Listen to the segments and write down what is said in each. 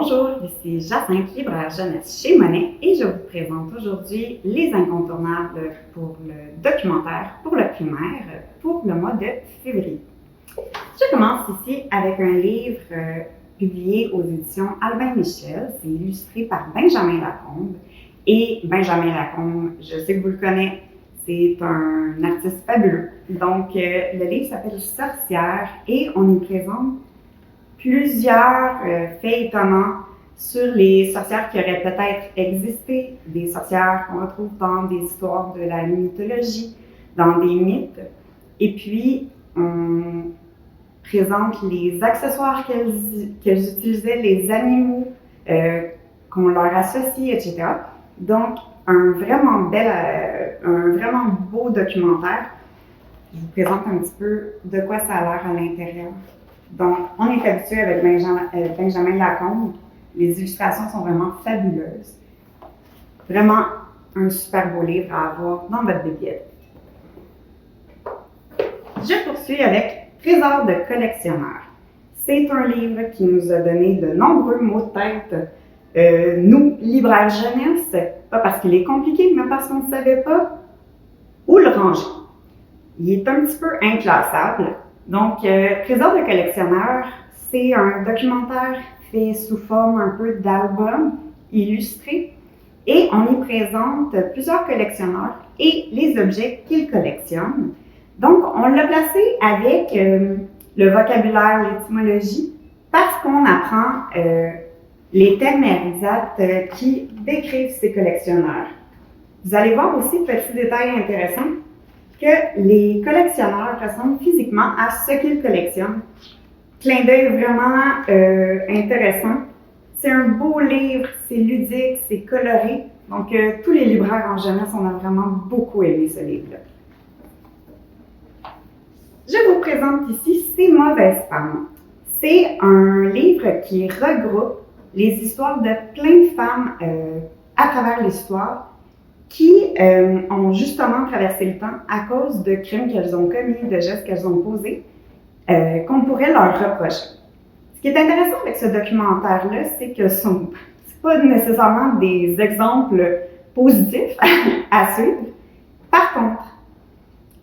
Bonjour, ici Jacinthe, libraire jeunesse chez Monet et je vous présente aujourd'hui les incontournables pour le documentaire pour le primaire pour le mois de février. Je commence ici avec un livre publié aux éditions Albin Michel. C'est illustré par Benjamin Lacombe. Et Benjamin Lacombe, je sais que vous le connaissez, c'est un artiste fabuleux. Donc, le livre s'appelle Sorcière et on y présente plusieurs faits étonnants sur les sorcières qui auraient peut-être existé, des sorcières qu'on retrouve dans des histoires de la mythologie, dans des mythes. Et puis, on présente les accessoires qu'elles utilisaient, les animaux qu'on leur associe, etc. Donc, un vraiment beau documentaire. Je vous présente un petit peu de quoi ça a l'air à l'intérieur. Donc, on est habitué avec Benjamin Lacombe. Les illustrations sont vraiment fabuleuses. Vraiment un super beau livre à avoir dans votre bibliothèque. Je poursuis avec Trésor de collectionneur. C'est un livre qui nous a donné de nombreux mots de tête. Nous, libraires jeunesse, pas parce qu'il est compliqué, mais parce qu'on ne savait pas où le ranger. Il est un petit peu inclassable. Donc, Trésor de collectionneur, c'est un documentaire fait sous forme un peu d'album illustré et on y présente plusieurs collectionneurs et les objets qu'ils collectionnent. Donc, on l'a placé avec le vocabulaire, l'étymologie, parce qu'on apprend les termes exacts qui décrivent ces collectionneurs. Vous allez voir aussi, petit détail intéressant, que les collectionneurs ressemblent physiquement à ce qu'ils collectionnent. Clin d'œil vraiment intéressant. C'est un beau livre, c'est ludique, c'est coloré. Donc, tous les libraires en jeunesse, on a vraiment beaucoup aimé ce livre-là. Je vous présente ici Ces mauvaises femmes. C'est un livre qui regroupe les histoires de plein de femmes à travers l'histoire qui ont justement traversé le temps à cause de crimes qu'elles ont commis, de gestes qu'elles ont posés, qu'on pourrait leur reprocher. Ce qui est intéressant avec ce documentaire-là, c'est que ce n'est pas nécessairement des exemples positifs à suivre. Par contre,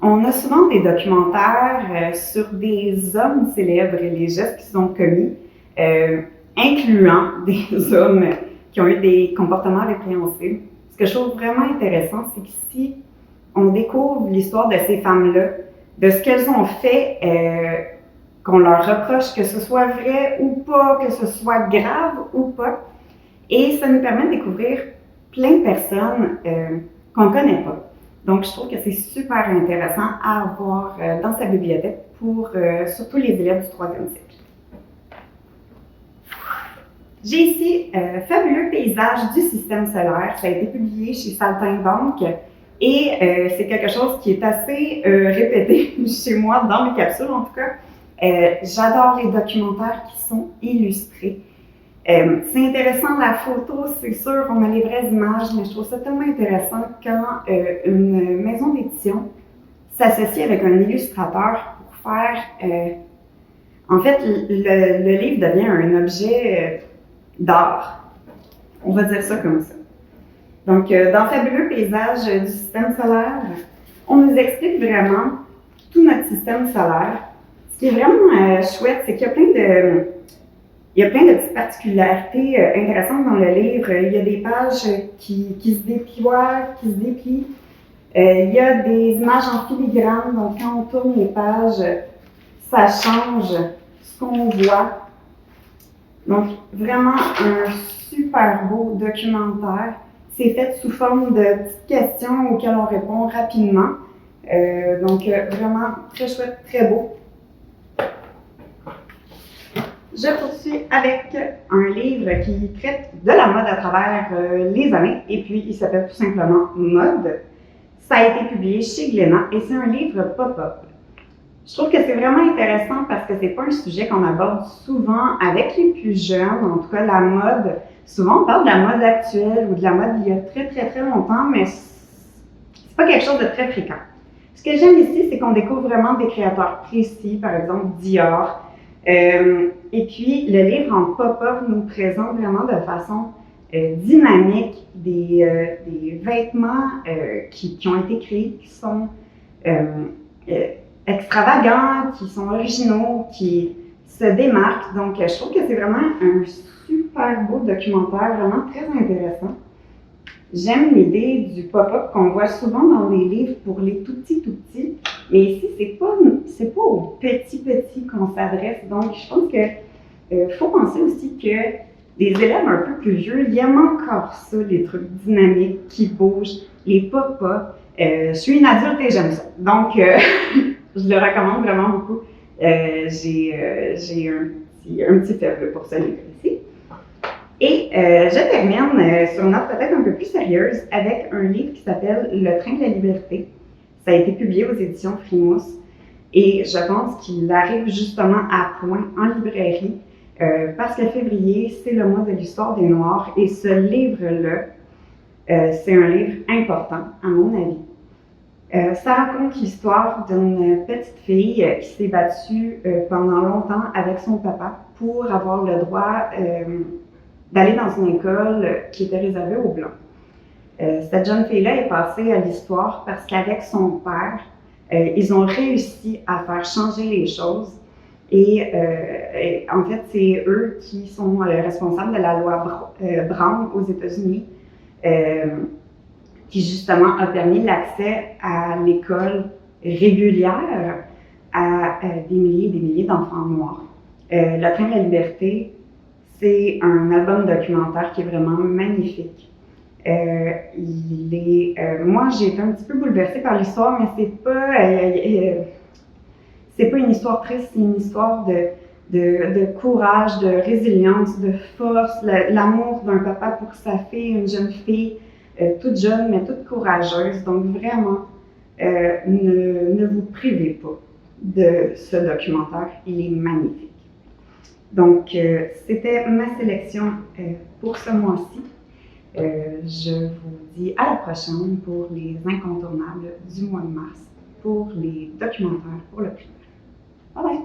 on a souvent des documentaires sur des hommes célèbres et les gestes qu'ils ont commis, incluant des hommes qui ont eu des comportements répréhensibles. Ce que je trouve vraiment intéressant, c'est qu'ici, on découvre l'histoire de ces femmes-là, de ce qu'elles ont fait, qu'on leur reproche, que ce soit vrai ou pas, que ce soit grave ou pas. Et ça nous permet de découvrir plein de personnes qu'on ne connaît pas. Donc, je trouve que c'est super intéressant à avoir dans sa bibliothèque pour surtout les élèves du 3e cycle. J'ai ici Fabuleux paysage du système solaire. Ça a été publié chez Saltimbanque et c'est quelque chose qui est assez répété chez moi dans mes capsules en tout cas. J'adore les documentaires qui sont illustrés. C'est intéressant la photo, c'est sûr, on a les vraies images, mais je trouve ça tellement intéressant quand une maison d'édition s'associe avec un illustrateur pour faire... en fait, le livre devient un objet d'art. On va dire ça comme ça. Donc, dans Fabuleux paysage du système solaire, on nous explique vraiment tout notre système solaire. Ce qui est vraiment chouette, c'est qu'il y a plein de petites particularités intéressantes dans le livre. Il y a des pages qui se déploient, qui se déplient. Il y a des images en filigrane, donc quand on tourne les pages, ça change ce qu'on voit. Donc, vraiment un super beau documentaire. C'est fait sous forme de petites questions auxquelles on répond rapidement. Donc, vraiment très chouette, très beau. Je poursuis avec un livre qui traite de la mode à travers les années, et puis il s'appelle tout simplement Mode. Ça a été publié chez Glénat et c'est un livre pop-up. Je trouve que c'est vraiment intéressant parce que c'est pas un sujet qu'on aborde souvent avec les plus jeunes, en tout cas la mode. Souvent on parle de la mode actuelle ou de la mode il y a très longtemps, mais c'est pas quelque chose de très fréquent. Ce que j'aime ici, c'est qu'on découvre vraiment des créateurs précis, par exemple Dior, Et puis, le livre en pop-up nous présente vraiment de façon dynamique des vêtements qui ont été créés, qui sont extravagants, qui sont originaux, qui se démarquent. Donc, je trouve que c'est vraiment un super beau documentaire, vraiment très intéressant. J'aime l'idée du pop-up qu'on voit souvent dans les livres pour les tout petits, mais ici, c'est pas aux petits qu'on s'adresse. Donc, je pense que faut penser aussi que les élèves un peu plus vieux, ils aiment encore ça, les trucs dynamiques qui bougent, les pop-up. Je suis une adulte et j'aime ça. Donc, je le recommande vraiment beaucoup. J'ai un petit faible pour ce livre-ci. Et je termine sur une note peut-être un peu plus sérieuse avec un livre qui s'appelle Le train de la liberté. Ça a été publié aux éditions Frimousse et je pense qu'il arrive justement à point en librairie parce que février, c'est le mois de l'histoire des Noirs et ce livre-là, c'est un livre important à mon avis. Ça raconte l'histoire d'une petite fille qui s'est battue pendant longtemps avec son papa pour avoir le droit d'aller dans une école qui était réservée aux Blancs. Cette jeune fille-là est passée à l'histoire parce qu'avec son père, ils ont réussi à faire changer les choses. Et en fait, c'est eux qui sont responsables de la loi Brown aux États-Unis, qui justement a permis l'accès à l'école régulière à des milliers et des milliers d'enfants noirs. Le train de la liberté, c'est un album documentaire qui est vraiment magnifique. Moi, j'ai été un petit peu bouleversée par l'histoire, mais c'est pas une histoire triste, c'est une histoire de courage, de résilience, de force, l'amour d'un papa pour sa fille, une jeune fille toute jeune mais toute courageuse. Donc vraiment, ne vous privez pas de ce documentaire, il est magnifique. Donc, c'était ma sélection pour ce mois-ci. Je vous dis à la prochaine pour les incontournables du mois de mars, pour les documentaires pour le primaire. Bye bye!